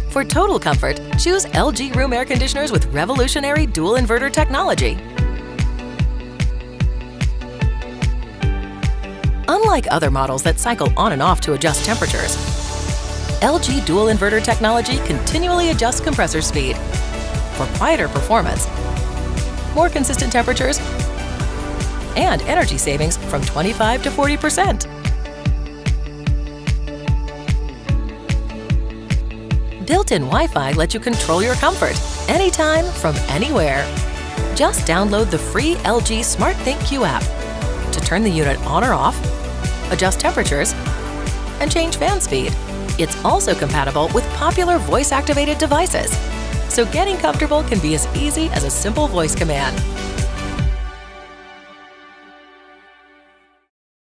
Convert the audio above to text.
For total comfort, choose LG room air conditioners with revolutionary dual inverter technology. Unlike other models that cycle on and off to adjust temperatures, LG dual inverter technology continually adjusts compressor speed for quieter performance, more consistent temperatures, and energy savings from 25 to 40%. Built-in Wi-Fi lets you control your comfort anytime from anywhere. Just download the free LG SmartThinkQ app to turn the unit on or off, adjust temperatures, and change fan speed. It's also compatible with popular voice-activated devices, so getting comfortable can be as easy as a simple voice command.